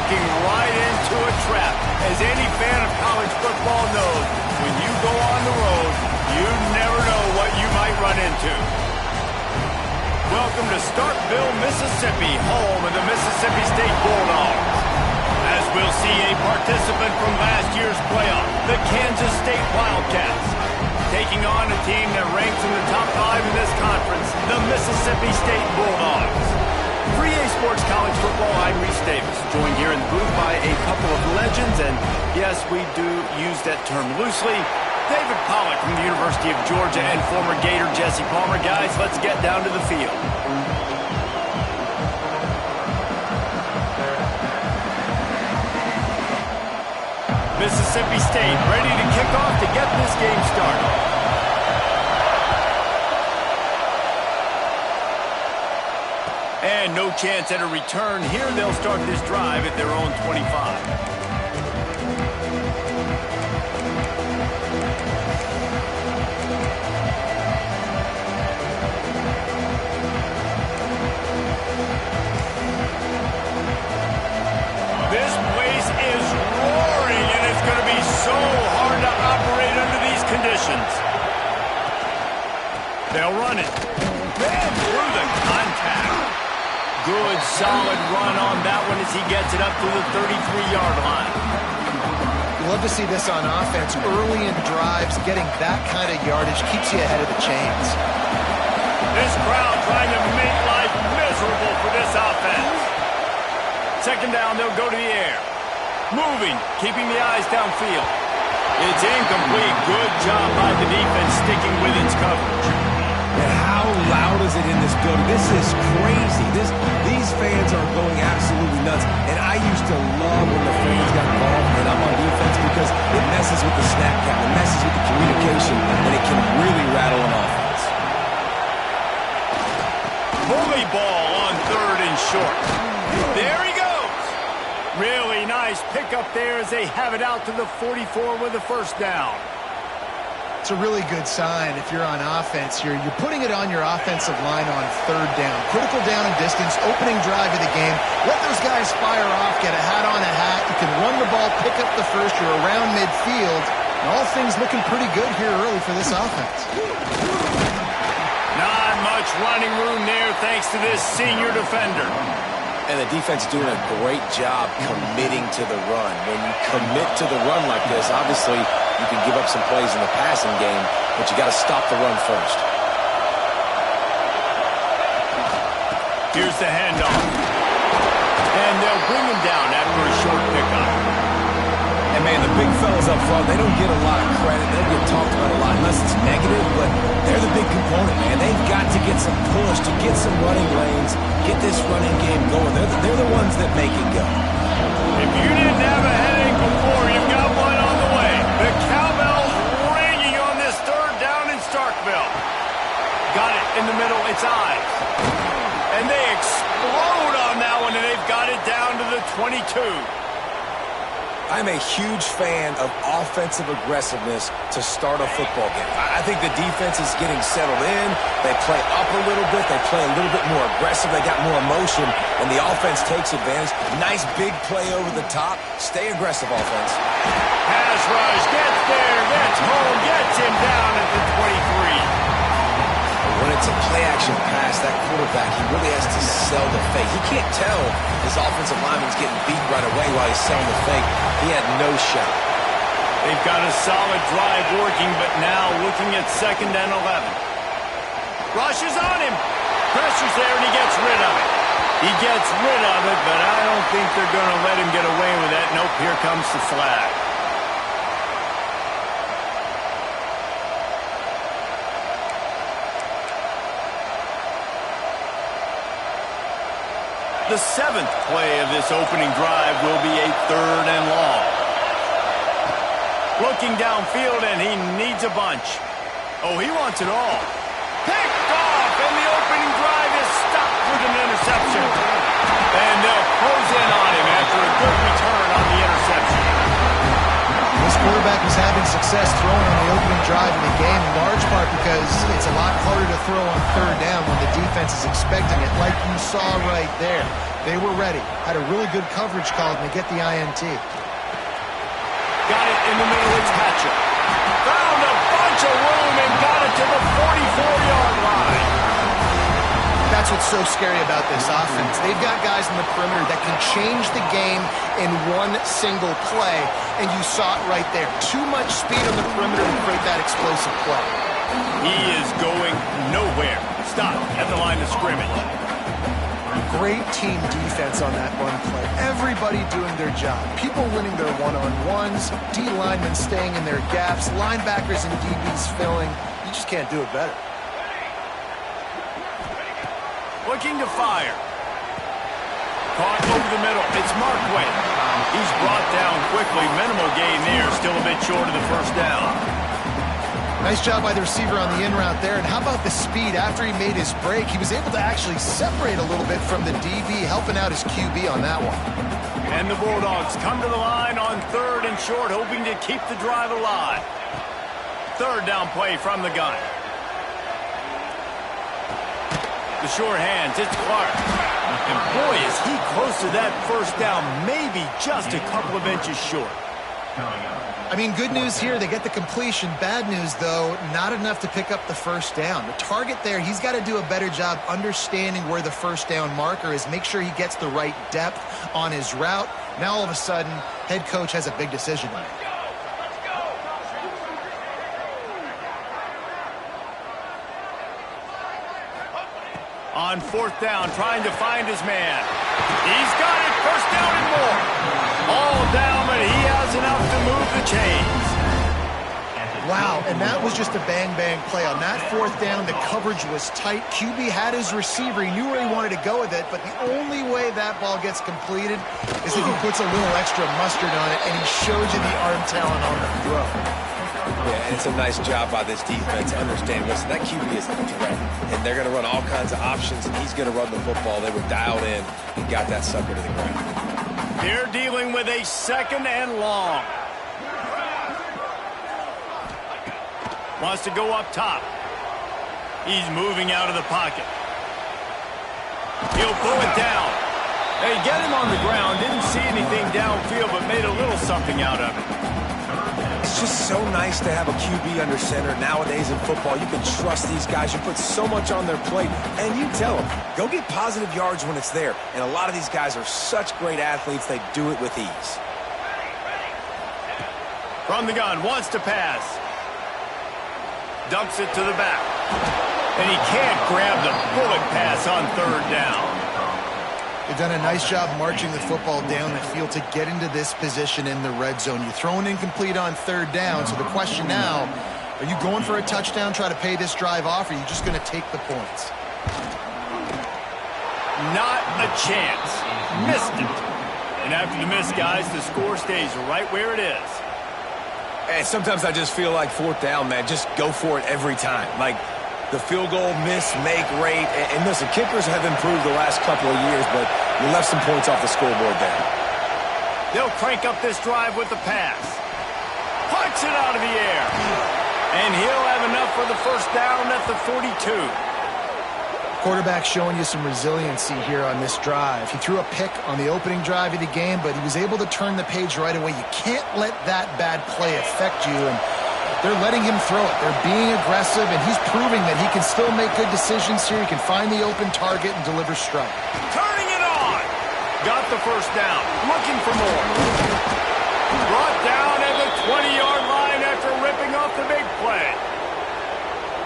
walking right into a trap. As any fan of college football knows, when you go on the road, you never know what you might run into. Welcome to Starkville, Mississippi, home of the Mississippi State Bulldogs. As we'll see a participant from last year's playoff, the Kansas State Wildcats, taking on a team that ranks in the top 5 in this conference, the Mississippi State Bulldogs. For EA Sports College Football, I'm Reese Davis, joined here in the booth by a couple of legends, and yes, we do use that term loosely. David Pollack from the University of Georgia and former Gator Jesse Palmer. Guys, let's get down to the field. Mississippi State ready to kick off to get this game started. And no chance at a return here. They'll start this drive at their own 25. This place is roaring, and it's going to be so hard to operate under these conditions. They'll run it. And through the contact. Good, solid run on that one as he gets it up to the 33-yard line. You love to see this on offense. Early in drives, getting that kind of yardage keeps you ahead of the chains. This crowd trying to make life miserable for this offense. Second down, they'll go to the air. Moving, keeping the eyes downfield. It's incomplete. Good job by the defense sticking with its coverage. And how loud is it in this building? This is crazy. These fans are going absolutely nuts. And I used to love when the fans got involved and I'm on defense because it messes with the snap count. It messes with the communication, and it can really rattle an offense. Bully ball on 3rd and short. There he goes. Really nice pickup there as they have it out to the 44 with a first down. It's a really good sign if you're on offense here. You're putting it on your offensive line on 3rd down. Critical down and distance, opening drive of the game. Let those guys fire off, get a hat on a hat. You can run the ball, pick up the first. You're around midfield. And all things looking pretty good here early for this offense. Not much running room there thanks to this senior defender. And the defense doing a great job committing to the run. When you commit to the run like this, obviously you can give up some plays in the passing game, but you got to stop the run first. Here's the handoff. And they'll bring him down after a short pickup. And, man, the big fellas up front, they don't get a lot of credit. They don't get talked about a lot unless it's negative, but they're the big component, man. They've got to get some push, to get some running lanes, get this running game going. They're the ones that make it go. If you didn't have a headache before, you've got one on the way. The cowbell's ringing on this 3rd down in Starkville. Got it in the middle, it's Ives. And they explode on that one, and they've got it down to the 22. I'm a huge fan of offensive aggressiveness to start a football game. I think the defense is getting settled in. They play up a little bit. They play a little bit more aggressive. They got more emotion, and the offense takes advantage. Nice big play over the top. Stay aggressive, offense. Pass rush, gets there, gets home, gets him down at the 23. When it's a play-action pass, that quarterback, he really has to sell the fake. He can't tell his offensive lineman's getting beat right away while he's selling the fake. He had no shot. They've got a solid drive working, but now looking at 2nd and 11. Rushes on him. Pressure's there, and he gets rid of it. He gets rid of it, but I don't think they're going to let him get away with that. Nope, here comes the flag. The 7th play of this opening drive will be a 3rd and long. Looking downfield, and he needs a bunch. Oh, he wants it all. Picked off, and the opening drive is stopped with an interception. And they'll close in on him after a good return on the interception. This quarterback was having success throwing on the opening drive of the game, in large part because it's a lot harder to throw on third down when the defense is expecting it, like you saw right there. They were ready, had a really good coverage call, and they get the INT. Got it in the middle, it's Hatcher. Found a bunch of room and got it to the 44-yard line. That's what's so scary about this offense. They've got guys in the perimeter that can change the game in one single play, and you saw it right there. Too much speed on the perimeter to create that explosive play. He is going nowhere. Stop at the line of scrimmage. Great team defense on that run play. Everybody doing their job. People winning their one-on-ones, D linemen staying in their gaps, linebackers and DBs filling. You just can't do it better. Looking to fire. Caught over the middle. It's Markway. He's brought down quickly. Minimal gain there. Still a bit short of the first down. Nice job by the receiver on the in route there. And how about the speed? After he made his break, he was able to actually separate a little bit from the DB, helping out his QB on that one. And the Bulldogs come to the line on third and short, hoping to keep the drive alive. Third down play from the gun. The short hands, it's Clark. And boy, is he close to that first down, maybe just a couple of inches short. I mean, good news here, they get the completion. Bad news, though, not enough to pick up the first down. The target there, he's got to do a better job understanding where the first down marker is, make sure he gets the right depth on his route. Now, all of a sudden, head coach has a big decision to make. On fourth down, trying to find his man. He's got it, first down and more. All down, but he has enough to move the chains. Wow, and that was just a bang-bang play. On that fourth down, the coverage was tight. QB had his receiver. He knew where he wanted to go with it, but the only way that ball gets completed is if he puts a little extra mustard on it, and he showed you the arm talent on the throw. Yeah, and it's a nice job by this defense to understand, listen, that QB is a threat, and they're going to run all kinds of options, and he's going to run the football. They were dialed in and got that sucker to the ground. They're dealing with a second and long. Wants to go up top. He's moving out of the pocket. He'll pull it down. They get him on the ground. Didn't see anything downfield, but made a little something out of it. It's just so nice to have a QB under center. Nowadays in football, you can trust these guys. You put so much on their plate, and you tell them, go get positive yards when it's there. And a lot of these guys are such great athletes, they do it with ease. From the gun, wants to pass. Dumps it to the back. And he can't grab the bullet pass on third down. They've done a nice job marching the football down the field to get into this position in the red zone. You're throwing incomplete on third down, so the question now, are you going for a touchdown, try to pay this drive off, or are you just going to take the points? Not a chance. Missed it. And after the miss, guys, the score stays right where it is. And sometimes I just feel like fourth down, man, just go for it every time. Like, the field goal miss, make rate. And listen, kickers have improved the last couple of years, but you left some points off the scoreboard there. They'll crank up this drive with the pass. Punts it out of the air. And he'll have enough for the first down at the 42. Quarterback showing you some resiliency here on this drive. He threw a pick on the opening drive of the game, but he was able to turn the page right away. You can't let that bad play affect you, and they're letting him throw it. They're being aggressive, and he's proving that he can still make good decisions here. He can find the open target and deliver strike. Turning it on. Got the first down. Looking for more. Brought down at the 20-yard line after ripping off the big play.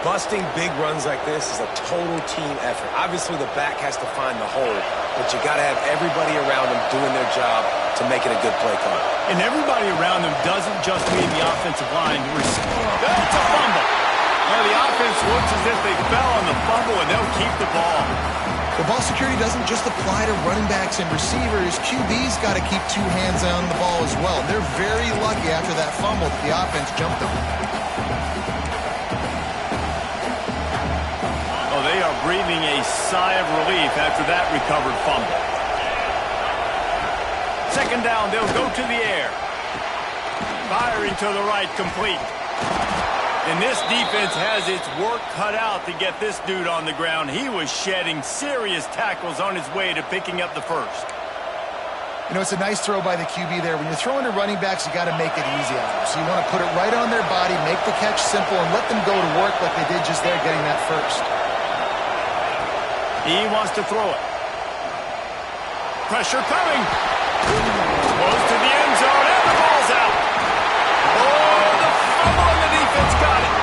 Busting big runs like this is a total team effort. Obviously, the back has to find the hole, but you got to have everybody around them doing their job to make it a good play call. And everybody around them doesn't just mean the offensive line. That's a fumble. Well, the offense looks as if they fell on the fumble, and they'll keep the ball. The ball security doesn't just apply to running backs and receivers. QB's got to keep two hands on the ball as well. They're very lucky after that fumble that the offense jumped them. Oh, they are breathing a sigh of relief after that recovered fumble. Second down, they'll go to the air. Firing to the right, complete. And this defense has its work cut out to get this dude on the ground. He was shedding serious tackles on his way to picking up the first. You know, it's a nice throw by the QB there. When you're throwing to running backs, you got to make it easy on them. So you want to put it right on their body, make the catch simple, and let them go to work like they did just there, getting that first. He wants to throw it. Pressure coming. Close to the end zone, and the ball's out. Oh, the fumble, and the defense got it.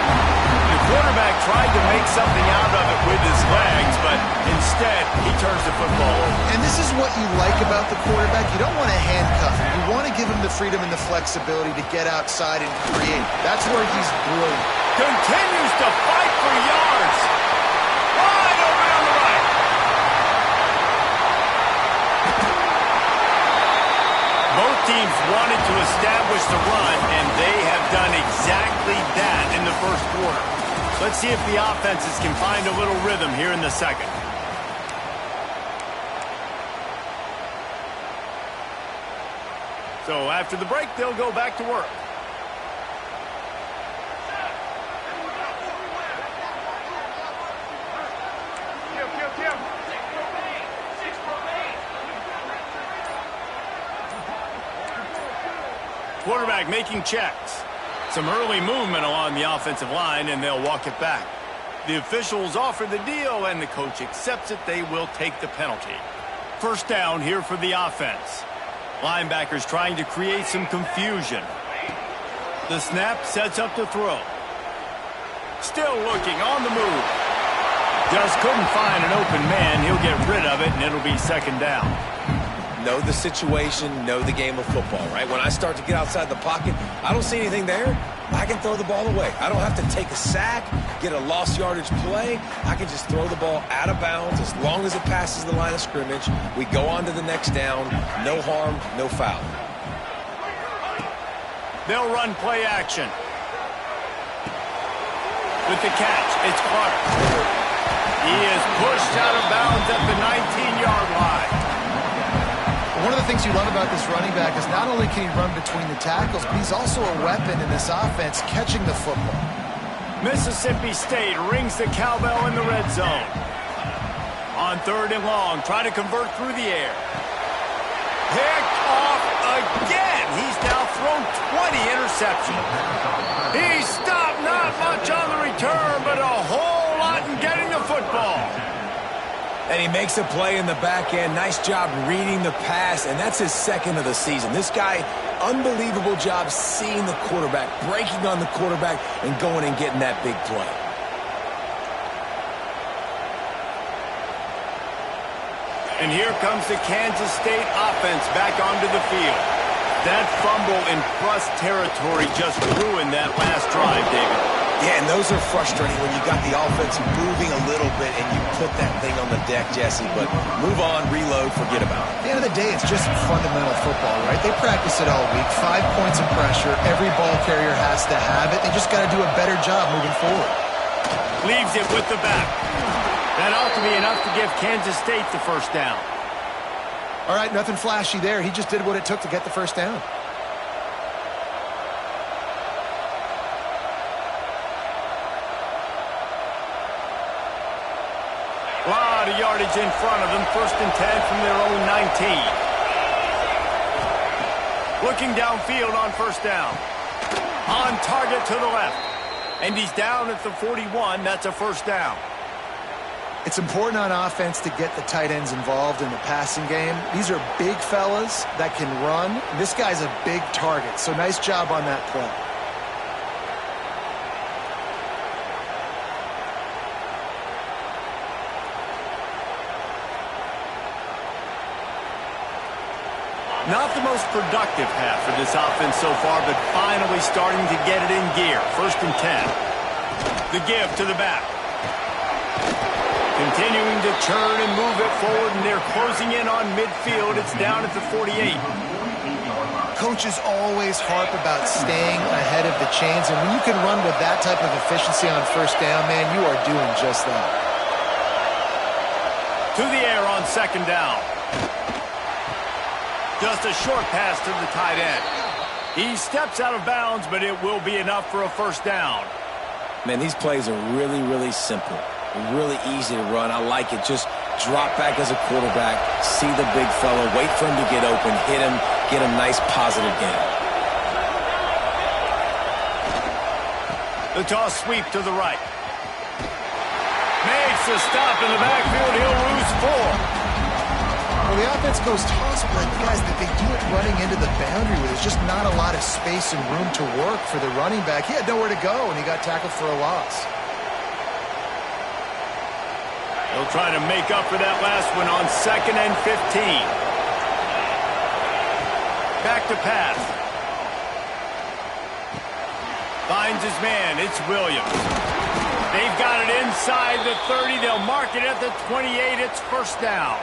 The quarterback tried to make something out of it with his legs, but instead, he turns the football over. And this is what you like about the quarterback. You don't want to handcuff him. You want to give him the freedom and the flexibility to get outside and create. That's where he's brilliant. Continues to fight for yards. Wide open on the right. Both teams wanted to establish the run, and they have done exactly that in the first quarter. Let's see if the offenses can find a little rhythm here in the second. So after the break, they'll go back to work. Quarterback making checks. Some early movement along the offensive line, and they'll walk it back. The officials offer the deal, and the coach accepts it. They will take the penalty. First down here for the offense. Linebackers trying to create some confusion. The snap sets up the throw. Still looking on the move. Just couldn't find an open man. He'll get rid of it, and it'll be second down. Know the situation, know the game of football, right? When I start to get outside the pocket, I don't see anything there, I can throw the ball away. I don't have to take a sack, get a lost yardage play. I can just throw the ball out of bounds as long as it passes the line of scrimmage. We go on to the next down. No harm, no foul. They'll run play action. With the catch, it's Clark. He is pushed out of bounds at the 19-yard line. One of the things you love about this running back is not only can he run between the tackles, but he's also a weapon in this offense catching the football. Mississippi State rings the cowbell in the red zone. On third and long, try to convert through the air. Picked off again. He's now thrown 20 interceptions. He stopped not much on the return, but a whole lot in getting the football. And he makes a play in the back end. Nice job reading the pass, and that's his second of the season. This guy, unbelievable job seeing the quarterback, breaking on the quarterback, and going and getting that big play. And here comes the Kansas State offense back onto the field. That fumble in plus territory just ruined that last drive, David. Yeah, and those are frustrating when you got the offense moving a little bit and you put that thing on the deck, Jesse. But move on, reload, forget about it. At the end of the day, it's just fundamental football, right? They practice it all week. 5 points of pressure. Every ball carrier has to have it. They just got to do a better job moving forward. Leaves it with the back. That ought to be enough to give Kansas State the first down. All right, nothing flashy there. He just did what it took to get the first down. A lot of yardage in front of them. First and 10 from their own 19. Looking downfield on first down. On target to the left. And he's down at the 41. That's a first down. It's important on offense to get the tight ends involved in the passing game. These are big fellas that can run. This guy's a big target, so nice job on that play. Not the most productive half for this offense so far, but finally starting to get it in gear. First and 10. The give to the back. Continuing to churn and move it forward, and they're closing in on midfield. It's down at the 48. Coaches always harp about staying ahead of the chains, and when you can run with that type of efficiency on first down, man, you are doing just that. To the air on second down. Just a short pass to the tight end. He steps out of bounds, but it will be enough for a first down. Man, these plays are really, really simple. Really easy to run. I like it. Just drop back as a quarterback, see the big fella, wait for him to get open, hit him, get a nice positive gain. The toss sweep to the right. Makes a stop in the backfield. He'll lose 4. Well, the offense goes toss, but guys, they do it running into the boundary where there's just not a lot of space and room to work for the running back. He had nowhere to go, and he got tackled for a loss. He'll try to make up for that last one on 2nd and 15. Back to pass. Finds his man. It's Williams. They've got it inside the 30. They'll mark it at the 28. It's first down.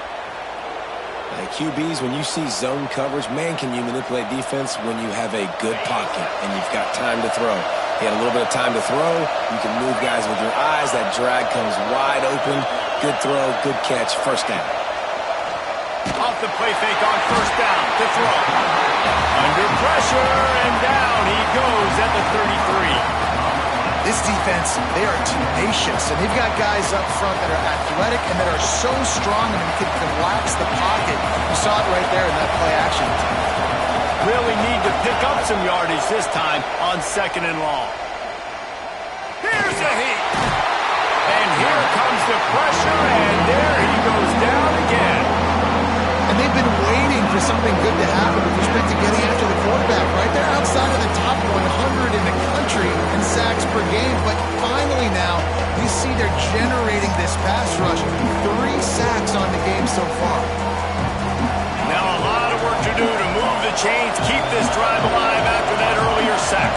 QBs, when you see zone coverage, man, can you manipulate defense when you have a good pocket and you've got time to throw. He had a little bit of time to throw. You can move guys with your eyes. That drag comes wide open. Good throw, good catch, first down. Off the play fake on first down to throw. Under pressure and down he goes at the 33. This defense, they are tenacious, and they've got guys up front that are athletic and that are so strong and can collapse the pocket. You saw it right there in that play action. Really need to pick up some yardage this time on 2nd and long. Here's a heat. And here comes the pressure, and there he goes down again. And they've been waiting for something good to happen with respect to getting after the quarterback, right? They're outside of the top 100 in the country in sacks per game, but finally now we see they're generating this pass rush. 3 sacks on the game so far. Now a lot of work to do to move the chains, keep this drive alive after that earlier sack.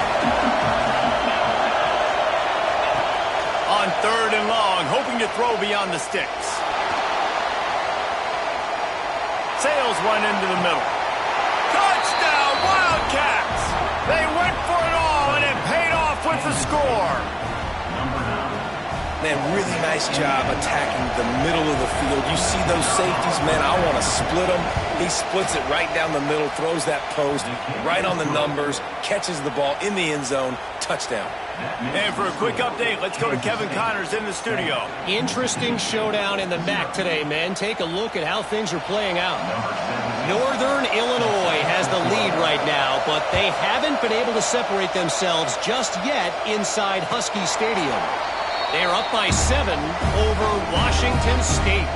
On 3rd and long, hoping to throw beyond the sticks. Sails one into the middle. Touchdown, Wildcats! They went for it all, and it paid off with the score. Man, really nice job attacking the middle of the field. You see those safeties, man, I want to split them. He splits it right down the middle, throws that post, right on the numbers, catches the ball in the end zone, touchdown. And for a quick update, let's go to Kevin Connors in the studio. Interesting showdown in the MAC today, men. Take a look at how things are playing out. Northern Illinois has the lead right now, but they haven't been able to separate themselves just yet inside Husky Stadium. They're up by 7 over Washington State.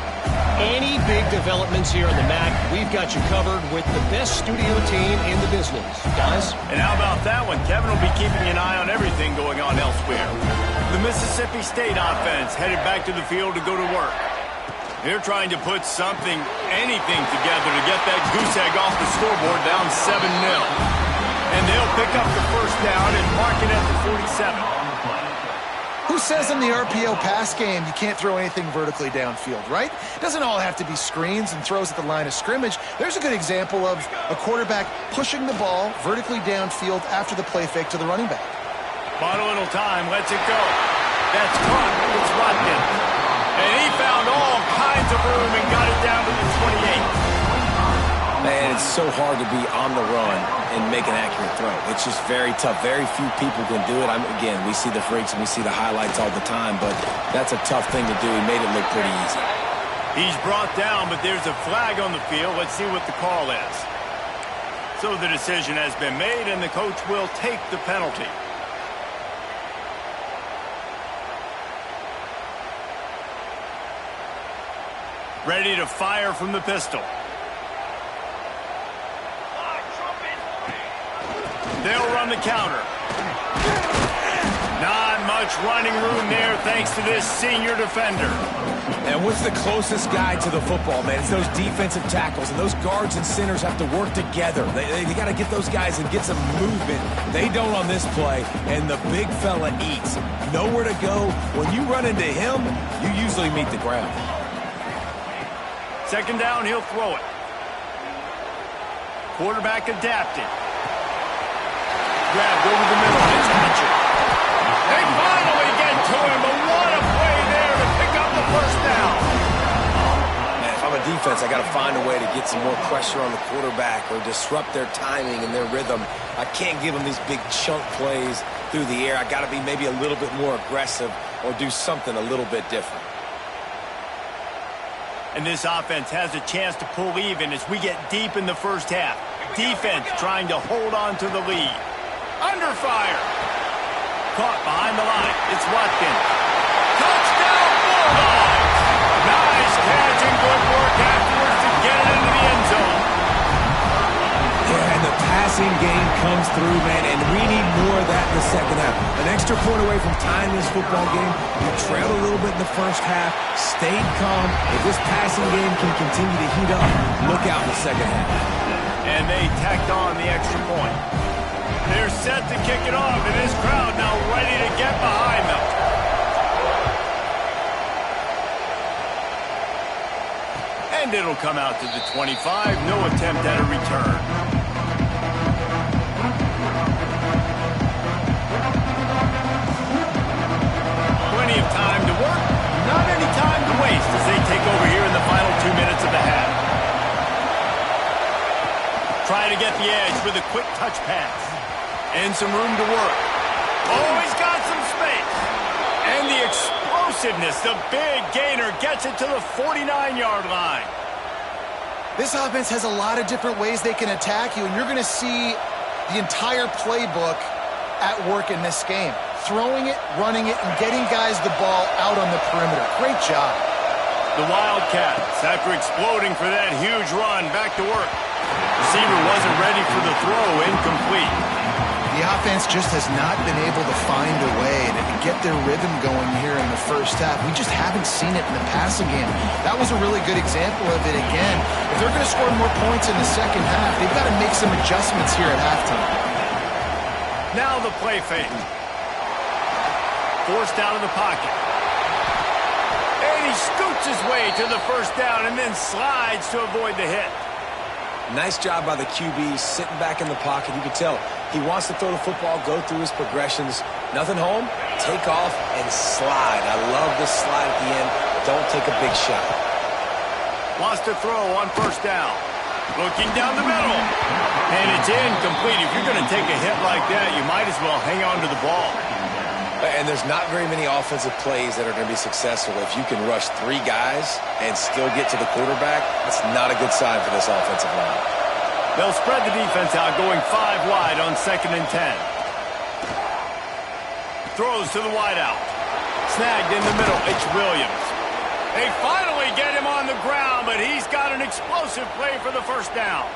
Any big developments here in the MAC, we've got you covered with the best studio team in the business. Guys? And how about that one? Kevin will be keeping an eye on everything going on elsewhere. The Mississippi State offense headed back to the field to go to work. They're trying to put something, anything together to get that goose egg off the scoreboard down 7-0. And they'll pick up the first down and mark it at the 47. Who says in the RPO pass game you can't throw anything vertically downfield, right? It doesn't all have to be screens and throws at the line of scrimmage. There's a good example of a quarterback pushing the ball vertically downfield after the play fake to the running back. Bought a little time, lets it go. That's caught. It's Watkins. And he found all kinds of room and got it down to the 28. Man, it's so hard to be on the run and make an accurate throw. It's just very tough. Very few people can do it. Again, we see the freaks and we see the highlights all the time, but that's a tough thing to do. He made it look pretty easy. He's brought down, but there's a flag on the field. Let's see what the call is. So the decision has been made, and the coach will take the penalty. Ready to fire from the pistol. They'll run the counter. Not much running room there thanks to this senior defender. And what's the closest guy to the football, man? It's those defensive tackles, and those guards and centers have to work together. They got to get those guys and get some movement. They don't on this play, and the big fella eats. Nowhere to go. When you run into him, you usually meet the ground. 2nd down, he'll throw it. Quarterback adapted. Grabbed over the middle. It's Hatcher. They finally get to him, but what a play there to pick up the first down. Man, if I'm a defense, I got to find a way to get some more pressure on the quarterback or disrupt their timing and their rhythm. I can't give them these big chunk plays through the air. I got to be maybe a little bit more aggressive or do something a little bit different. And this offense has a chance to pull even as we get deep in the first half. Defense trying to hold on to the lead. Under fire. Caught behind the line. It's Watkins. Touchdown Bulldogs! Nice catch and good work afterwards to get it into the end zone. Yeah, and the passing game comes through, man, and we need more of that in the second half. An extra point away from tying this football game. We trailed a little bit in the first half, stayed calm. If this passing game can continue to heat up, look out in the second half. And they tacked on the extra point. They're set to kick it off, and this crowd now ready to get behind them. And it'll come out to the 25. No attempt at a return. Plenty of time to work. Not any time to waste as they take over here in the final 2 minutes of the half. Try to get the edge with a quick touch pass. And some room to work. Oh, he's got some space. And the explosiveness, the big gainer, gets it to the 49-yard line. This offense has a lot of different ways they can attack you, and you're going to see the entire playbook at work in this game. Throwing it, running it, and getting guys the ball out on the perimeter. Great job. The Wildcats, after exploding for that huge run, back to work. Receiver wasn't ready for the throw, incomplete. The offense just has not been able to find a way to get their rhythm going here in the first half. We just haven't seen it in the passing game. That was a really good example of it again. If they're going to score more points in the second half, they've got to make some adjustments here at halftime. Now the play fake. Forced out of the pocket. And he scoots his way to the first down and then slides to avoid the hit. Nice job by the QB, sitting back in the pocket. You can tell he wants to throw the football, go through his progressions. Nothing home, take off, and slide. I love the slide at the end. Don't take a big shot. Wants to throw on first down. Looking down the middle. And it's incomplete. If you're going to take a hit like that, you might as well hang on to the ball. And there's not very many offensive plays that are going to be successful. If you can rush 3 guys and still get to the quarterback, that's not a good sign for this offensive line. They'll spread the defense out, going 5 wide on 2nd and 10. Throws to the wideout. Snagged in the middle. It's Williams. They finally get him on the ground, but he's got an explosive play for the first down.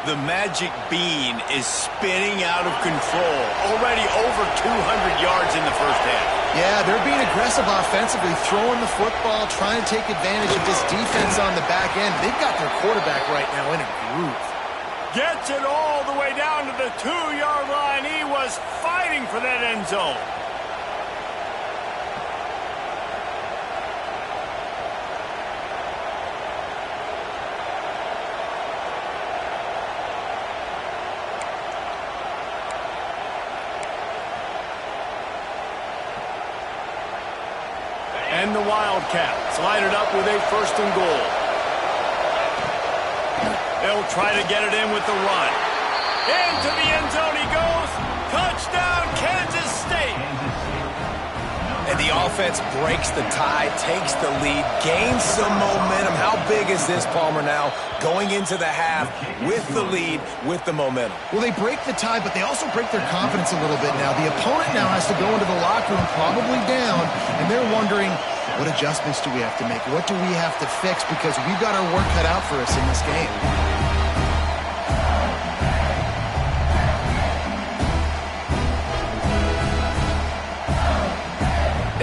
The magic bean is spinning out of control. Already over 200 yards in the first half. Yeah, they're being aggressive offensively, throwing the football, trying to take advantage of this defense on the back end. They've got their quarterback right now in a groove. Gets it all the way down to the 2-yard line. He was fighting for that end zone. And the Wildcats line it up with a 1st and goal. They'll try to get it in with the run. Into the end zone he goes. Touchdown, Kansas State. And the offense breaks the tie, takes the lead, gains some momentum. How big is this, Palmer, now? Going into the half with the lead, with the momentum. Well, they break the tie, but they also break their confidence a little bit now. The opponent now has to go into the locker room probably down, and they're wondering, what adjustments do we have to make? What do we have to fix? Because we've got our work cut out for us in this game.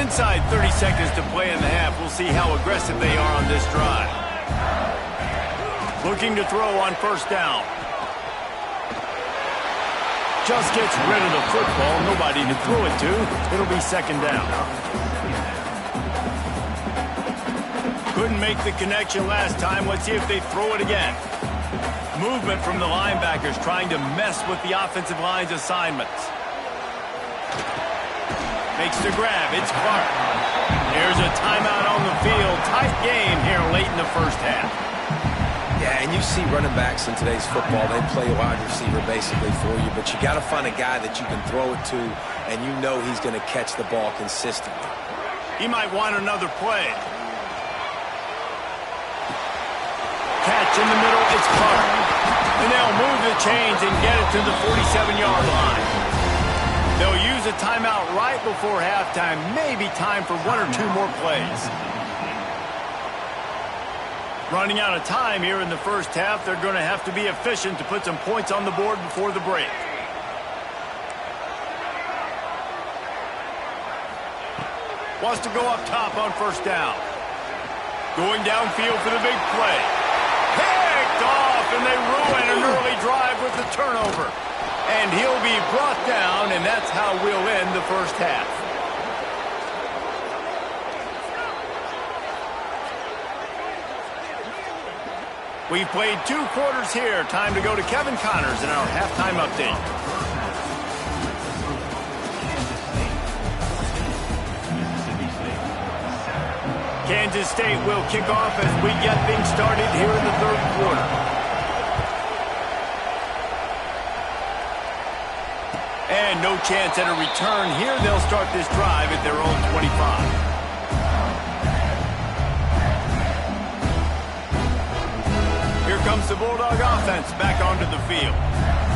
Inside 30 seconds to play in the half. We'll see how aggressive they are on this drive. Looking to throw on first down. Just gets rid of the football. Nobody to throw it to. It'll be 2nd down. Couldn't make the connection last time. Let's see if they throw it again. Movement from the linebackers trying to mess with the offensive line's assignments. Makes the grab. It's Clark. Here's a timeout on the field. Tight game here late in the first half. Yeah, and you see running backs in today's football, they play wide receiver basically for you, but you got to find a guy that you can throw it to, and you know he's going to catch the ball consistently. He might want another play. Catch in the middle, it's caught. And they'll move the chains and get it to the 47-yard line. They'll use a timeout right before halftime, maybe time for one or two more plays. Running out of time here in the first half, they're going to have to be efficient to put some points on the board before the break. Wants to go up top on first down. Going downfield for the big play. Picked off, and they ruin an early drive with the turnover. And he'll be brought down, and that's how we'll end the first half. We've played 2 quarters here. Time to go to Kevin Connors in our halftime update. Kansas State will kick off as we get things started here in the third quarter. And no chance at a return here. They'll start this drive at their own 25. Here comes the Bulldog offense back onto the field.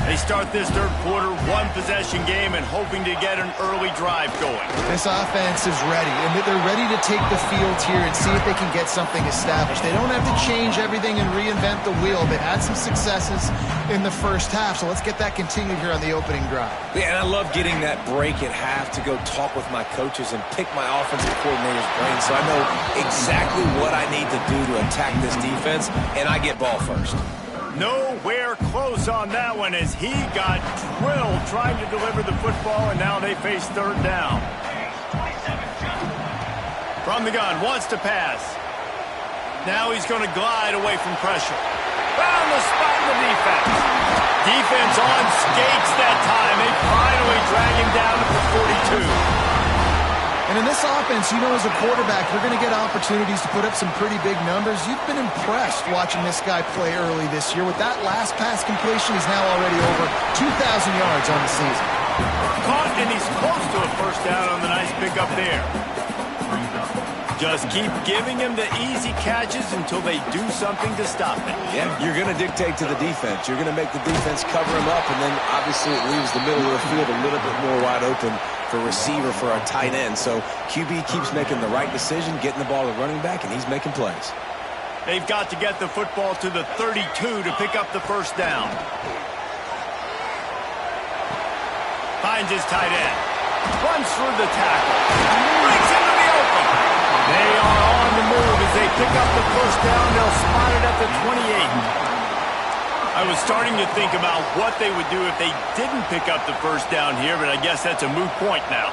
They start this third quarter, one-possession game, and hoping to get an early drive going. This offense is ready, and they're ready to take the field here and see if they can get something established. They don't have to change everything and reinvent the wheel. They had some successes in the first half, so let's get that continued here on the opening drive. Yeah, and I love getting that break at half to go talk with my coaches and pick my offensive coordinator's brain so I know exactly what I need to do to attack this defense, and I get ball first. Nowhere close on that one as he got drilled trying to deliver the football, and now they face third down. From the gun, wants to pass. Now he's going to glide away from pressure. Found the spot in the defense. Defense on skates that time. They finally drag him down at the 42. And in this offense, you know, as a quarterback, you're going to get opportunities to put up some pretty big numbers. You've been impressed watching this guy play early this year. With that last pass completion, he's now already over 2,000 yards on the season. Caught, and he's close to a first down on the nice pickup there. Just keep giving him the easy catches until they do something to stop it. Yeah, you're going to dictate to the defense. You're going to make the defense cover him up, and then obviously it leaves the middle of the field a little bit more wide open for receiver for a tight end. So QB keeps making the right decision, getting the ball to running back, and he's making plays. They've got to get the football to the 32 to pick up the first down. Finds his tight end. Runs through the tackle. Breaks into the open. They are on the move as they pick up the first down. They'll spot it at the 28. I was starting to think about what they would do if they didn't pick up the first down here, but I guess that's a moot point now.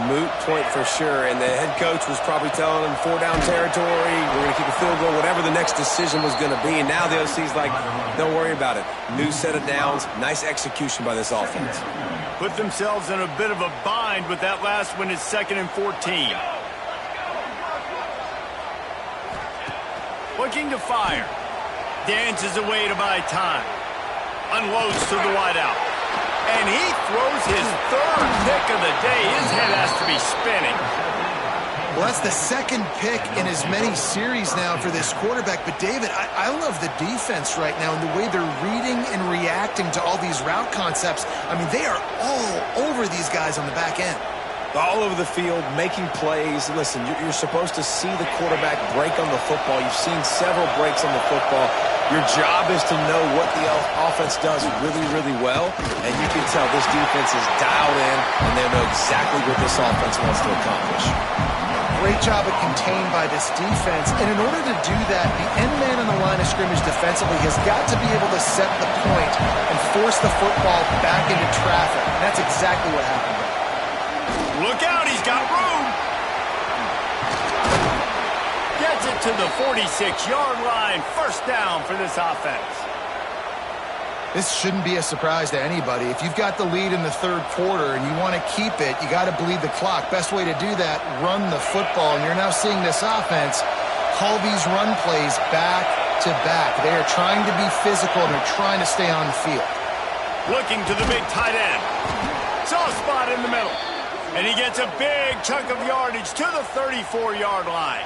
Moot point for sure, and the head coach was probably telling them 4-down territory, we're going to keep a field goal, whatever the next decision was going to be, and now the OC's like, don't worry about it. New set of downs, nice execution by this offense. Put themselves in a bit of a bind, but that last one is 2nd and 14. Looking to fire. Dances away to buy time. Unloads to the wideout. And he throws his third pick of the day. His head has to be spinning. Well, that's the second pick in as many series now for this quarterback. But, David, I love the defense right now and the way they're reading and reacting to all these route concepts. I mean, they are all over these guys on the back end. All over the field, making plays. Listen, you're supposed to see the quarterback break on the football. You've seen several breaks on the football. Your job is to know what the offense does really, really well, and you can tell this defense is dialed in, and they know exactly what this offense wants to accomplish. Great job of contained by this defense, and in order to do that, the end man on the line of scrimmage defensively has got to be able to set the point and force the football back into traffic, and that's exactly what happened. Look out, he's got room. Gets it to the 46-yard line. First down for this offense. This shouldn't be a surprise to anybody. If you've got the lead in the third quarter and you want to keep it, you got to bleed the clock. Best way to do that, run the football. And you're now seeing this offense call these run plays back to back. They are trying to be physical, and they're trying to stay on the field. Looking to the big tight end. Soft spot in the middle. And he gets a big chunk of yardage to the 34-yard line.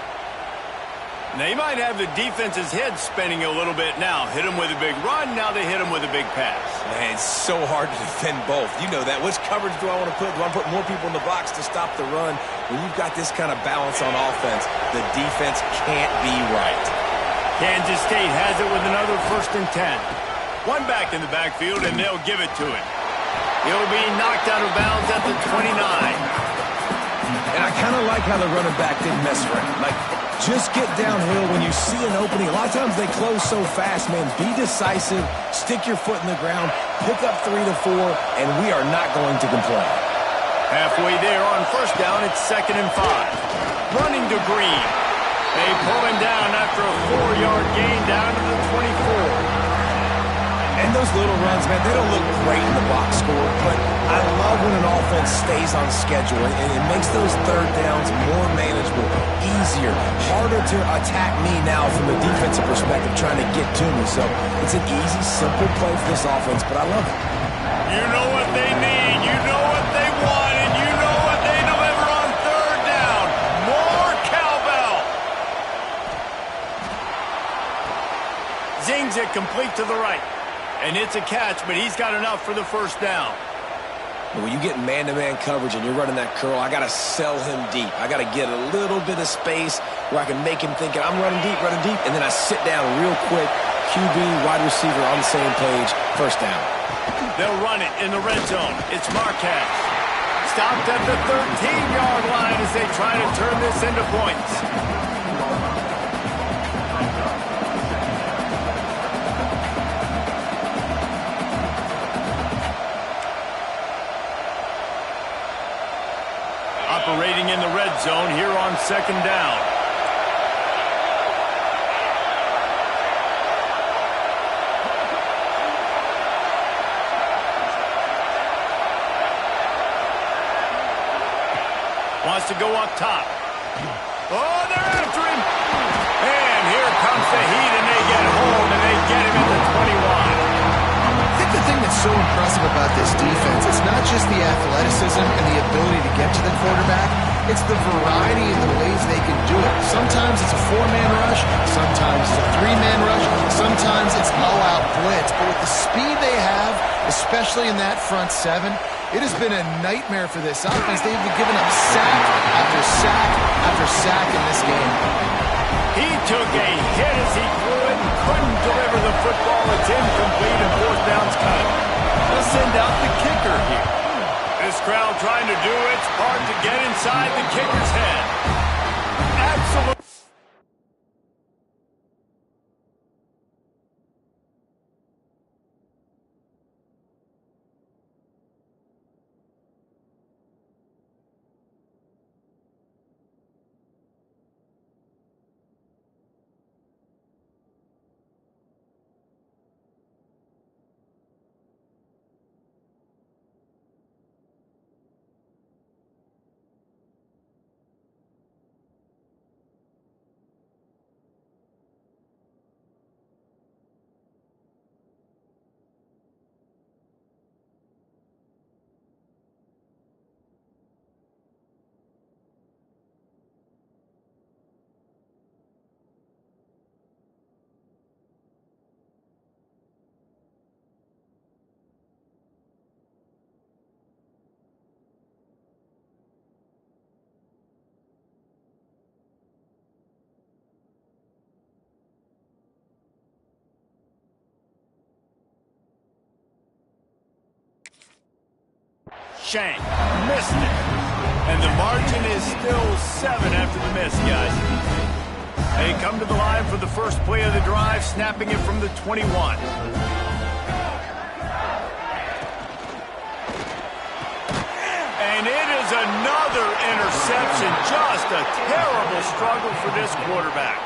Now, you might have the defense's head spinning a little bit now. Hit him with a big run, now they hit him with a big pass. Man, it's so hard to defend both. You know that. Which coverage do I want to put? Do I want to put more people in the box to stop the run? When you've got this kind of balance on offense, the defense can't be right. Kansas State has it with another 1st and 10. One back in the backfield, and they'll give it to him. He'll be knocked out of bounds at the 29. And I kind of like how the running back didn't mess around. Like, just get downhill when you see an opening. A lot of times they close so fast, man. Be decisive, stick your foot in the ground, pick up 3 to 4, and we are not going to complain. Halfway there on 1st down, it's 2nd and 5. Running to Green. They pull him down after a 4-yard gain down to the 24. And those little runs, man, they don't look great in the box score, but I love when an offense stays on schedule, and it makes those 3rd downs more manageable, easier, harder to attack me now from a defensive perspective trying to get to me. So it's an easy, simple play for this offense, but I love it. You know what they need, you know what they want, and you know what they deliver on 3rd down. More cowbell. Zings it complete to the right. And it's a catch, but he's got enough for the 1st down. When you get man-to-man coverage and you're running that curl, I got to sell him deep. I got to get a little bit of space where I can make him think I'm running deep, and then I sit down real quick. QB, wide receiver on the same page, 1st down. They'll run it in the red zone. It's Marquez. Stopped at the 13-yard line as they try to turn this into points. Operating in the red zone here on 2nd down. Wants to go up top. Oh, they're after him. And here comes the heat, and they get home, and they get him at the 21. I think the thing that's so impressive about this defense, it's not just the athleticism and the ability to get to the quarterback, it's the variety in the ways they can do it. Sometimes it's a 4-man rush, sometimes it's a 3-man rush, sometimes it's all-out blitz. But with the speed they have, especially in that front 7, it has been a nightmare for this offense. They've been giving up sack after sack after sack in this game. He took a hit as he threw it and couldn't deliver the football. It's incomplete and 4th down's cut. They'll send out the kicker here. This crowd trying to do its part to get inside the kicker's head. Absolutely. Shank missed it. And the margin is still 7 after the miss, guys. They come to the line for the first play of the drive, snapping it from the 21. And it is another interception. Just a terrible struggle for this quarterback.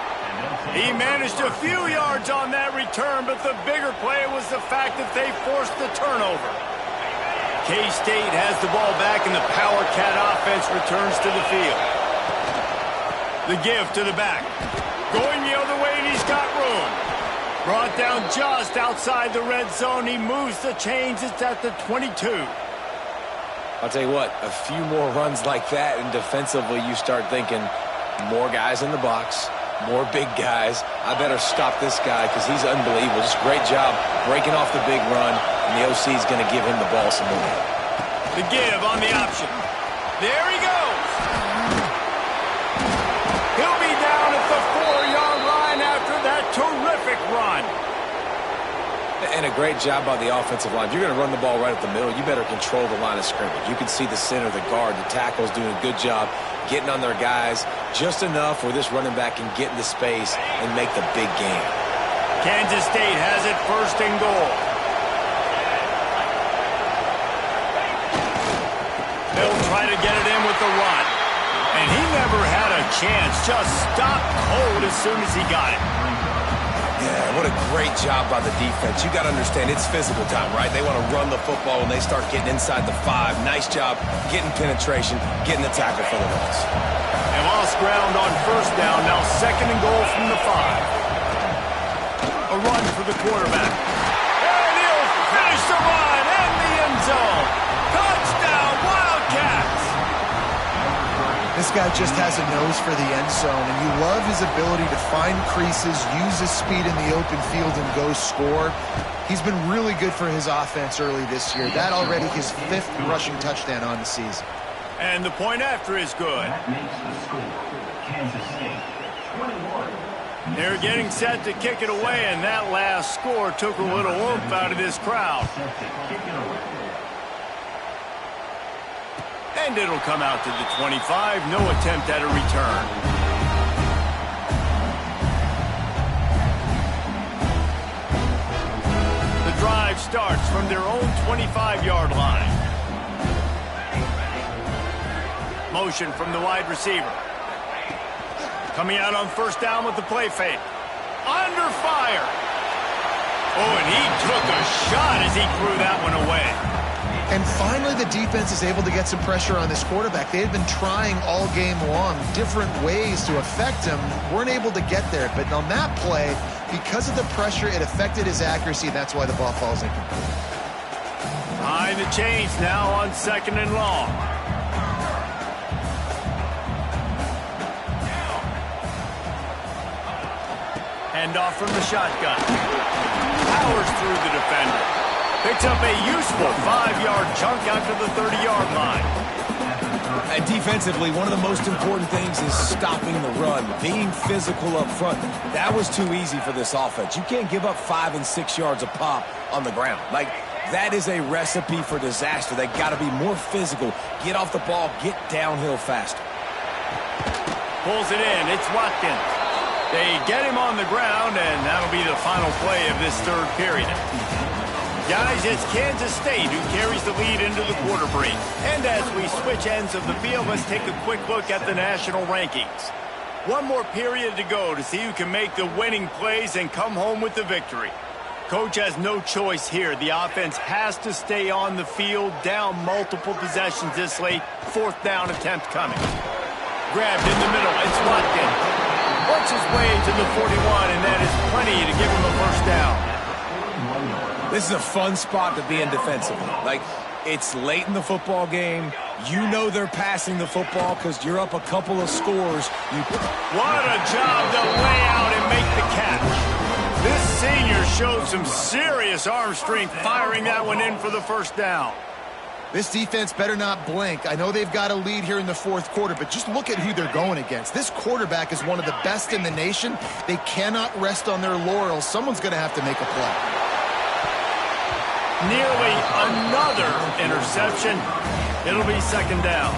He managed a few yards on that return, but the bigger play was the fact that they forced the turnover. KState has the ball back, and the Power Cat offense returns to the field. The give to the back. Going the other way, and he's got room. Brought down just outside the red zone. He moves the chains. It's at the 22. I'll tell you what, a few more runs like that, and defensively you start thinking more guys in the box, more big guys. I better stop this guy because he's unbelievable. Just great job breaking off the big run, and the OC is going to give him the ball some more. The give on the option. There he goes. He'll be down at the 4-yard line after that terrific run. And a great job by the offensive line. If you're going to run the ball right up the middle, you better control the line of scrimmage. You can see the center, the guard, the tackle's doing a good job getting on their guys just enough where this running back can get into space and make the big game. Kansas State has it 1st and goal. They'll try to get it in with the run. And he never had a chance. Just stopped cold as soon as he got it. Yeah, what a great job by the defense. You got to understand, it's physical time, right? They want to run the football when they start getting inside the 5. Nice job getting penetration, getting the tackle for the loss. They lost ground on 1st down. Now 2nd and goal from the 5. A run for the quarterback. And he'll finish the run in the end zone. Touchdown, Wildcats! This guy just has a nose for the end zone, and you love his ability to find creases, use his speed in the open field, and go score. He's been really good for his offense early this year. That already his 5th rushing touchdown on the season. And the point after is good. They're getting set to kick it away, and that last score took a little oomph out of this crowd. And it'll come out to the 25. No attempt at a return. The drive starts from their own 25-yard line. Motion from the wide receiver. Coming out on 1st down with the play fake. Under fire. Oh, and he took a shot as he threw that one away. And finally, the defense is able to get some pressure on this quarterback. They had been trying all game long different ways to affect him. Weren't able to get there. But on that play, because of the pressure, it affected his accuracy. That's why the ball falls incomplete. Behind the chains now on 2nd and long. Handoff from the shotgun. Powers through the defender. Picks up a useful 5-yard chunk out to the 30-yard line. And defensively, one of the most important things is stopping the run, being physical up front. That was too easy for this offense. You can't give up 5 and 6 yards a pop on the ground. Like, that is a recipe for disaster. They got to be more physical, get off the ball, get downhill faster. Pulls it in. It's Watkins. They get him on the ground, and that'll be the final play of this 3rd period. Guys, it's Kansas State who carries the lead into the quarter break. And as we switch ends of the field, let's take a quick look at the national rankings. One more period to go to see who can make the winning plays and come home with the victory. Coach has no choice here. The offense has to stay on the field, down multiple possessions this late. 4th down attempt coming. Grabbed in the middle. It's Watkins. Works his way to the 41, and that is plenty to give him a 1st down. This is a fun spot to be in defensively. Like, it's late in the football game. You know they're passing the football because you're up a couple of scores. What a job to lay out and make the catch. This senior showed some serious arm strength firing that one in for the 1st down. This defense better not blink. I know they've got a lead here in the 4th quarter, but just look at who they're going against. This quarterback is one of the best in the nation. They cannot rest on their laurels. Someone's going to have to make a play. Nearly another interception. It'll be 2nd down.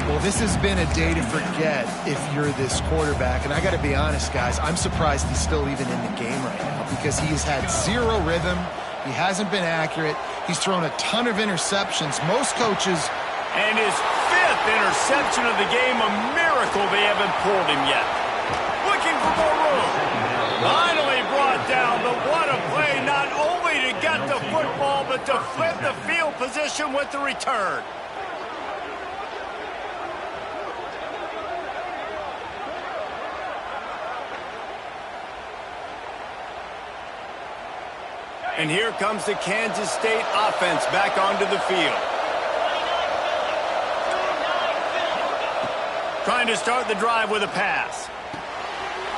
Well, this has been a day to forget if you're this quarterback. And I got to be honest, guys, I'm surprised he's still even in the game right now because he has had 0 rhythm. He hasn't been accurate. He's thrown a ton of interceptions. Most coaches... And his 5th interception of the game, a miracle they haven't pulled him yet. Looking for more room. but to flip the field position with the return. And here comes the Kansas State offense back onto the field. Trying to start the drive with a pass.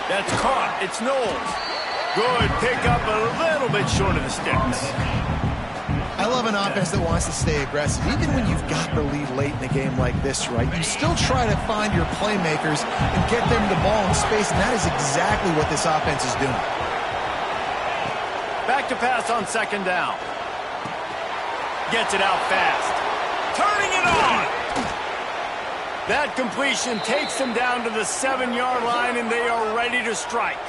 That's caught. It's Knowles. Good pickup, a little bit short of the sticks. I love an offense that wants to stay aggressive. Even when you've got the lead late in a game like this, right, you still try to find your playmakers and get them the ball in space, and that is exactly what this offense is doing. Back to pass on second down. Gets it out fast. Turning it on! That completion takes them down to the 7-yard line, and they are ready to strike.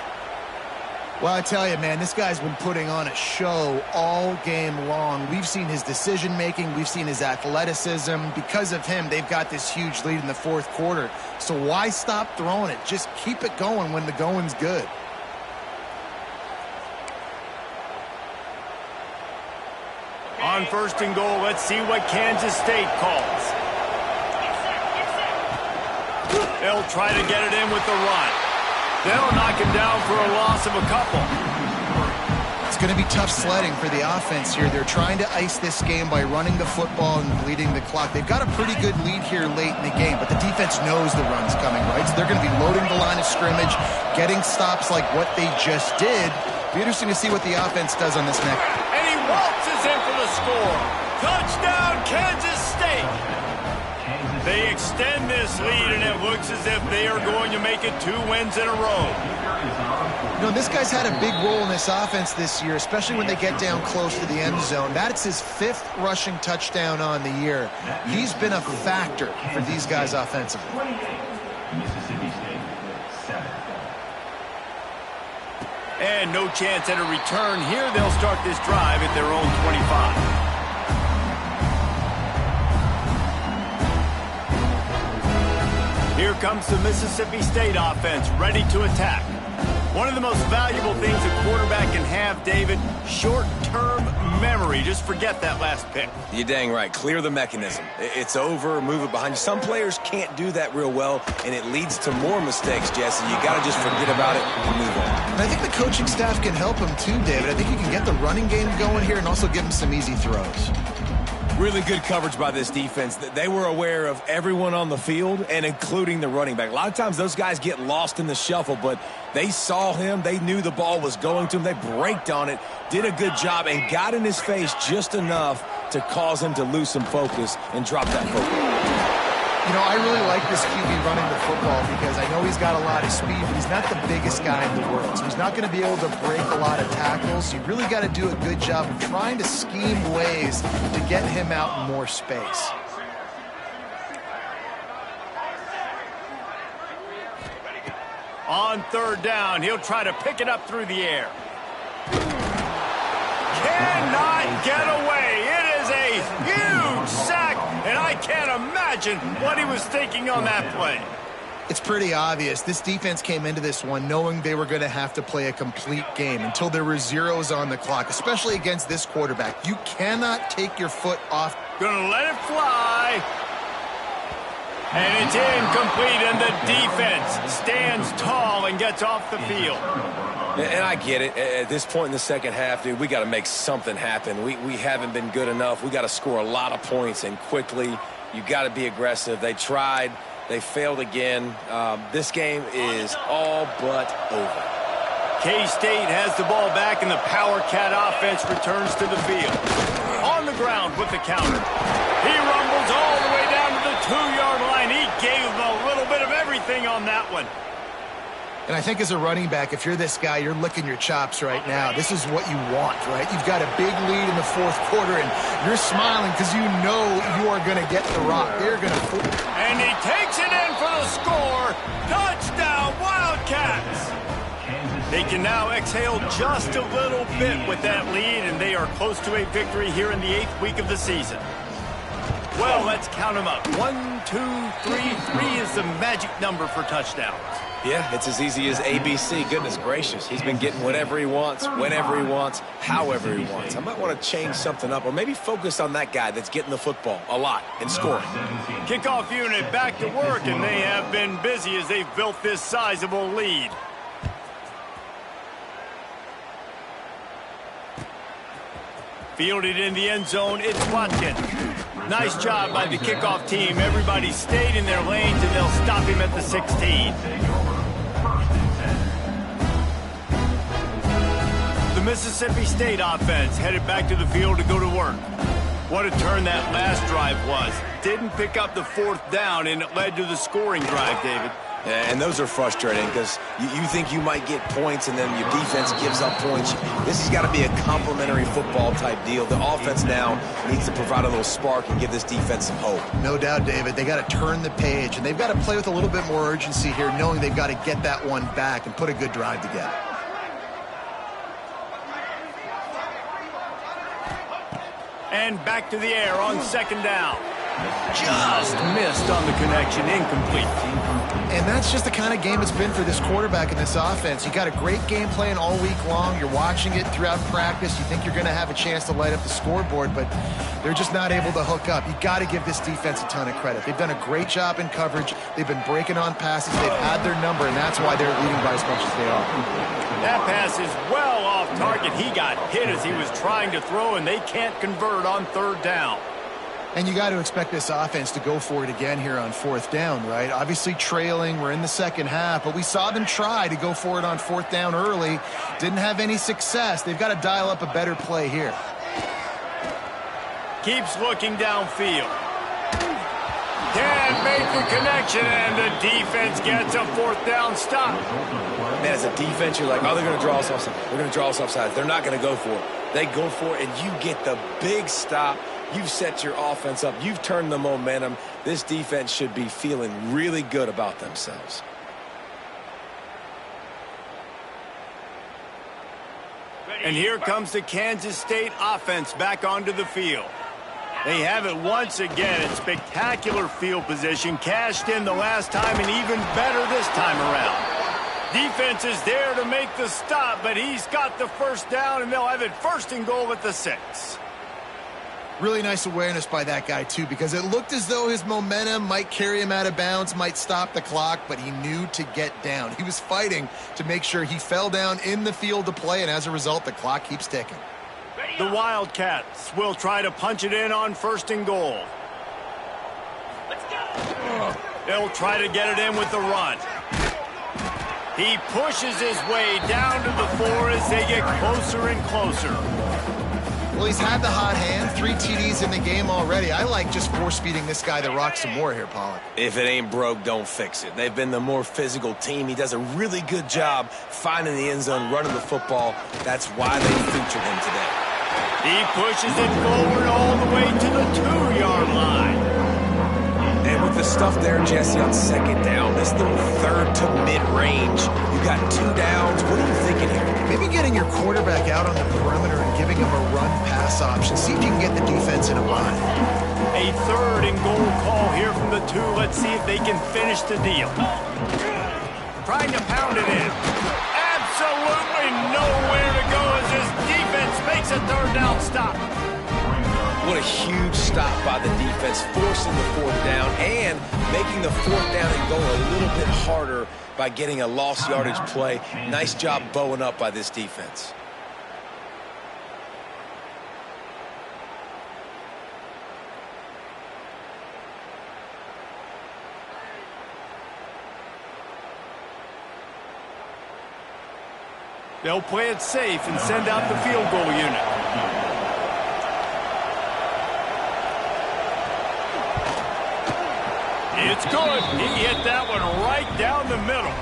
Well, I tell you, man, this guy's been putting on a show all game long. We've seen his decision-making. We've seen his athleticism. Because of him, they've got this huge lead in the fourth quarter. So why stop throwing it? Just keep it going when the going's good. On first and goal, let's see what Kansas State calls. They'll try to get it in with the run. They'll knock him down for a loss of a couple. It's going to be tough sledding for the offense here. They're trying to ice this game by running the football and bleeding the clock. They've got a pretty good lead here late in the game, but the defense knows the run's coming, right? So they're going to be loading the line of scrimmage, getting stops like what they just did. Be interesting to see what the offense does on this next. And he waltzes in for the score. Touchdown, Kansas State. They extend this lead, and it looks as if they are going to make it 2 wins in a row. You know, this guy's had a big role in this offense this year, especially when they get down close to the end zone. That's his 5th rushing touchdown on the year. He's been a factor for these guys offensively. And no chance at a return here. They'll start this drive at their own 25. Here comes the Mississippi State offense, ready to attack. One of the most valuable things a quarterback can have, David, short-term memory. Just forget that last pick. You're dang right. Clear the mechanism. It's over, move it behind you. Some players can't do that real well, and it leads to more mistakes, Jesse. You got to just forget about it and move on. And I think the coaching staff can help him too, David. I think you can get the running game going here and also give him some easy throws. Really good coverage by this defense. They were aware of everyone on the field and including the running back. A lot of times those guys get lost in the shuffle, but they saw him. They knew the ball was going to him. They braked on it, did a good job, and got in his face just enough to cause him to lose some focus and drop that football. You know, I really like this QB running the football because I know he's got a lot of speed, but he's not the biggest guy in the world. So he's not going to be able to break a lot of tackles. You really got to do a good job of trying to scheme ways to get him out in more space. On third down, he'll try to pick it up through the air. Cannot get away. It is a huge sack, and I can't imagine what he was thinking on that play. It's pretty obvious. This defense came into this one knowing they were going to have to play a complete game until there were zeros on the clock, especially against this quarterback. You cannot take your foot off. Gonna let it fly. And it's incomplete, and the defense stands tall and gets off the field. And I get it. At this point in the second half, dude, we got to make something happen. We haven't been good enough. We got to score a lot of points, and quickly. You got to be aggressive. They tried. They failed again. This game is all but over. KState has the ball back, and the Power Cat offense returns to the field. On the ground with the counter. He rumbles all the way down to the 2-yard line. He gave him a little bit of everything on that one. And I think as a running back, if you're this guy, you're licking your chops right now. This is what you want, right? You've got a big lead in the fourth quarter, and you're smiling because you know you are going to get the rock. They're going to... And he takes it in for the score. Touchdown, Wildcats! They can now exhale just a little bit with that lead, and they are close to a victory here in the 8th week of the season. Well, let's count them up. 1, 2, 3. 3 is the magic number for touchdowns. Yeah, it's as easy as ABC. Goodness gracious. He's been getting whatever he wants, whenever he wants, however he wants. I might want to change something up or maybe focus on that guy that's getting the football a lot and scoring. Kickoff unit back to work, and they have been busy as they've built this sizable lead. Fielded in the end zone, it's Watkins. Nice job by the kickoff team. Everybody stayed in their lanes, and they'll stop him at the 16. The Mississippi State offense headed back to the field to go to work. What a turn that last drive was. Didn't pick up the fourth down, and it led to the scoring drive, David. Yeah, and those are frustrating because you think you might get points and then your defense gives up points. This has got to be a complementary football type deal. The offense now needs to provide a little spark and give this defense some hope. No doubt, David. They got to turn the page, and they've got to play with a little bit more urgency here, knowing they've got to get that one back and put a good drive together. And back to the air on second down. Just missed on the connection, incomplete. And that's just the kind of game it's been for this quarterback in this offense. You got a great game plan all week long. You're watching it throughout practice. You think you're going to have a chance to light up the scoreboard, but they're just not able to hook up. You got to give this defense a ton of credit. They've done a great job in coverage. They've been breaking on passes. They've had their number, and that's why they're leading by as much as they are. That pass is well off target. He got hit as he was trying to throw, and they can't convert on third down. And you got to expect this offense to go for it again here on fourth down, right? Obviously trailing, we're in the second half, but we saw them try to go for it on fourth down early. Didn't have any success. They've got to dial up a better play here. Keeps looking downfield. Can't make the connection, and the defense gets a fourth down stop. Man, as a defense, you're like, oh, they're going to draw us offside. They're going to draw us offside. They're not going to go for it. They go for it, and you get the big stop. You've set your offense up. You've turned the momentum. This defense should be feeling really good about themselves. And here comes the Kansas State offense back onto the field. They have it once again in spectacular field position, cashed in the last time and even better this time around. Defense is there to make the stop, but he's got the first down, and they'll have it first and goal at the 6. Really nice awareness by that guy, too, because it looked as though his momentum might carry him out of bounds, might stop the clock, but he knew to get down. He was fighting to make sure he fell down in the field to play, and as a result, the clock keeps ticking. The Wildcats will try to punch it in on first and goal. Let's go. They'll try to get it in with the run. He pushes his way down to the 4 as they get closer and closer. Well, he's had the hot hand, 3 TDs in the game already. I like just force-feeding this guy the rock some more here, Pollock. If it ain't broke, don't fix it. They've been the more physical team. He does a really good job finding the end zone, running the football. That's why they featured him today. He pushes it forward all the way to the 2-yard line. And with the stuff there, Jesse, on second down, this little third to mid-range, you got 2 downs. What are you thinking here? Maybe getting your quarterback out on the perimeter and giving him a run-pass option. See if you can get the defense in a bind. A third and goal call here from the 2. Let's see if they can finish the deal. Trying to pound it in. Absolutely nowhere to go as his defense makes a third down stop. What a huge stop by the defense, forcing the 4th down and making the 4th down and go a little bit harder by getting a lost yardage play. Nice job bowing up by this defense. They'll play it safe and send out the field goal unit. It's good. He hit that one right down the middle.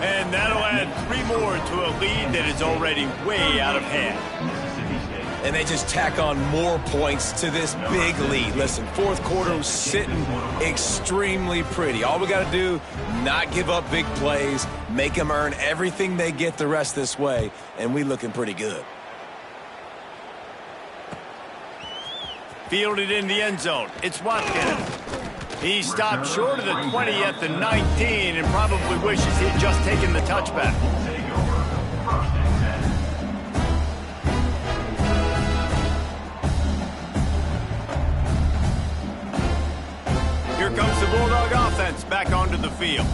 And that'll add 3 more to a lead that is already way out of hand. And they just tack on more points to this big lead. Listen, 4th quarter was sitting extremely pretty. All we got to do, not give up big plays, make them earn everything they get the rest this way, and we looking pretty good. Fielded in the end zone. It's Watkins. He stopped short of the 20 at the 19 and probably wishes he had just taken the touchback. Here comes the Bulldog offense back onto the field.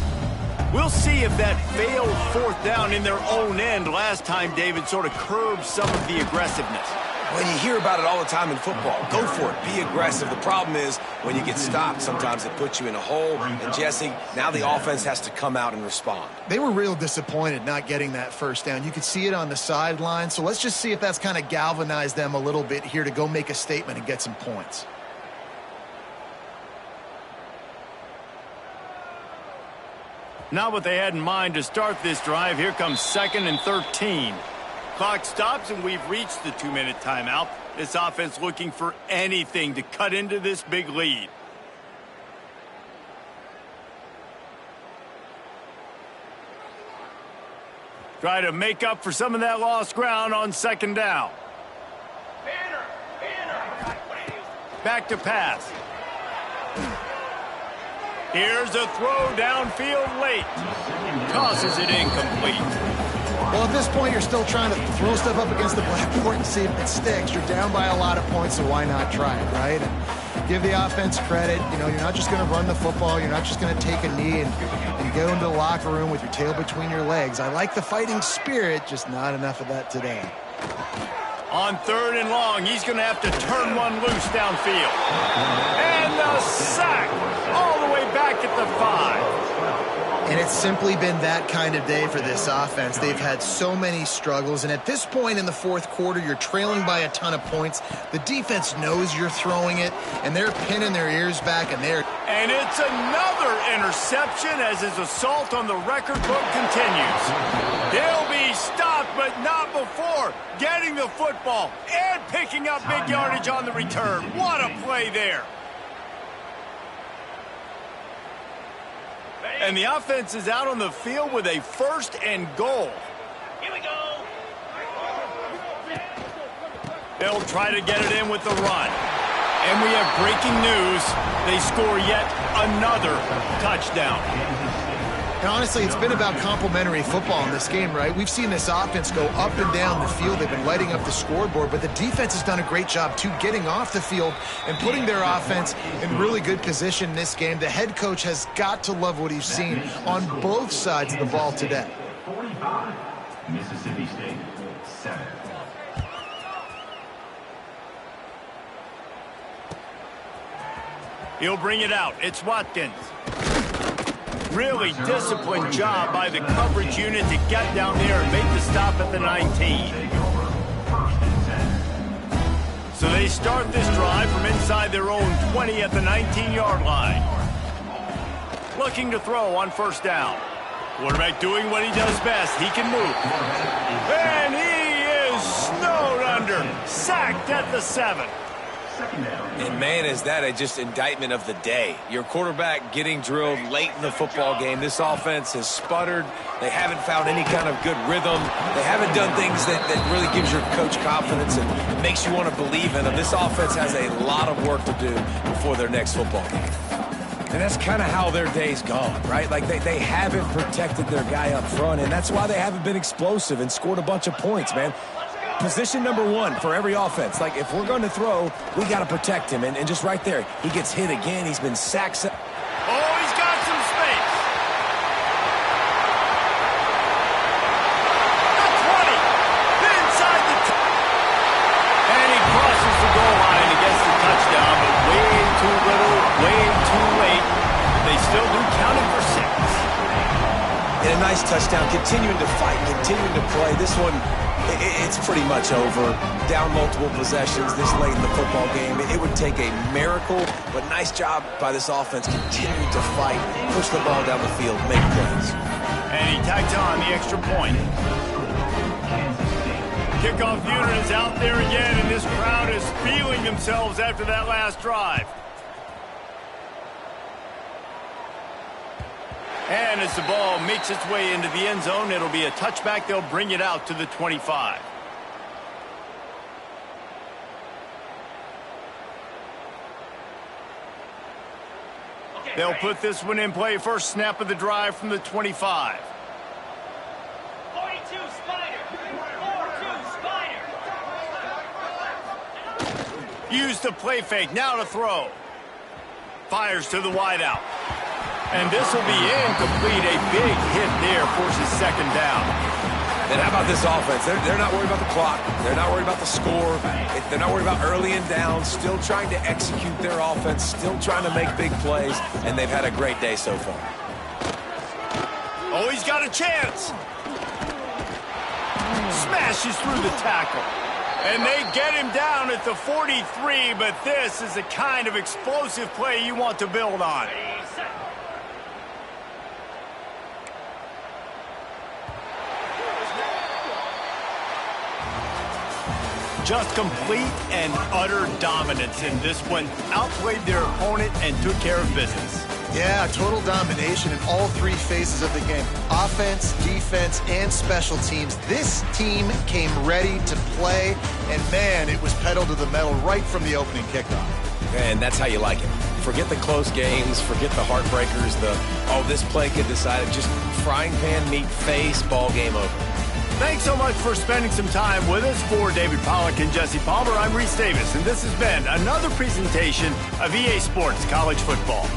We'll see if that failed fourth down in their own end last time, David, sort of curbed some of the aggressiveness. When you hear about it all the time in football, go for it. Be aggressive. The problem is when you get stopped, sometimes it puts you in a hole. And, Jesse, now the offense has to come out and respond. They were real disappointed not getting that first down. You could see it on the sideline. So let's just see if that's kind of galvanized them a little bit here to go make a statement and get some points. Not what they had in mind to start this drive. Here comes 2nd and 13. Clock stops, and we've reached the 2-minute timeout. This offense looking for anything to cut into this big lead. Try to make up for some of that lost ground on 2nd down. Back to pass. Here's a throw downfield late. Tosses it incomplete. Well, at this point, you're still trying to throw stuff up against the blackboard and see if it sticks. You're down by a lot of points, so why not try it, right? And give the offense credit. You know, you're not just going to run the football. You're not just going to take a knee and go into the locker room with your tail between your legs. I like the fighting spirit, just not enough of that today. On 3rd and long, he's going to have to turn one loose downfield. And the sack all the way back at the 5. And it's simply been that kind of day for this offense. They've had so many struggles, and at this point in the fourth quarter, you're trailing by a ton of points. The defense knows you're throwing it, and they're pinning their ears back, and they're... And it's another interception as his assault on the record book continues. They'll be stopped, but not before getting the football and picking up big yardage on the return. What a play there. And the offense is out on the field with a 1st and goal. Here we go. They'll try to get it in with the run. And we have breaking news. They score yet another touchdown. And honestly, it's been about complementary football in this game, right? We've seen this offense go up and down the field. They've been lighting up the scoreboard, but the defense has done a great job, too, getting off the field and putting their offense in really good position in this game. The head coach has got to love what he's seen on both sides of the ball today. 45, Mississippi State, 7. He'll bring it out. It's Watkins. Really disciplined job by the coverage unit to get down there and make the stop at the 19. So they start this drive from inside their own 20 at the 19-yard line. Looking to throw on 1st down. Quarterback doing what he does best. He can move. And he is snowed under. Sacked at the 7. And, man, is that a just indictment of the day. Your quarterback getting drilled late in the football game. This offense has sputtered. They haven't found any kind of good rhythm. They haven't done things that really gives your coach confidence and makes you want to believe in them. This offense has a lot of work to do before their next football game. And that's kind of how their day's gone, right? Like, they haven't protected their guy up front, and that's why they haven't been explosive and scored a bunch of points, man. Position number 1 for every offense. Like, if we're going to throw, we got to protect him. And just right there, he gets hit again. He's been sacked. Oh, he's got some space. The 20. Inside the 10. And he crosses the goal line and gets the touchdown, but way too little, way too late. They still do count it for 6. And a nice touchdown. Continuing to fight, continuing to play. This one... it's pretty much over. Down multiple possessions this late in the football game. It would take a miracle, but nice job by this offense continuing to fight, push the ball down the field, make plays. And he tacked on the extra point. Kickoff unit is out there again, and this crowd is feeling themselves after that last drive. And as the ball makes its way into the end zone, it'll be a touchback. They'll bring it out to the 25. They'll put this one in play first snap of the drive from the 25. 42 Spider. 42 Spider. Use the play fake, now to throw. Fires to the wideout. And this will be incomplete. A big hit there forces second down. And how about this offense? They're not worried about the clock. They're not worried about the score. They're not worried about early and down. Still trying to execute their offense. Still trying to make big plays. And they've had a great day so far. Oh, he's got a chance. Smashes through the tackle. And they get him down at the 43, but this is the kind of explosive play you want to build on. Just complete and utter dominance in this one. Outplayed their opponent and took care of business. Yeah, total domination in all three phases of the game. Offense, defense, and special teams. This team came ready to play, and man, it was pedal to the metal right from the opening kickoff. And that's how you like it. Forget the close games, forget the heartbreakers, this play could decide it. Just frying pan, meat face, ball game over. Thanks so much for spending some time with us. For David Pollack and Jesse Palmer, I'm Reese Davis, and this has been another presentation of EA Sports College Football.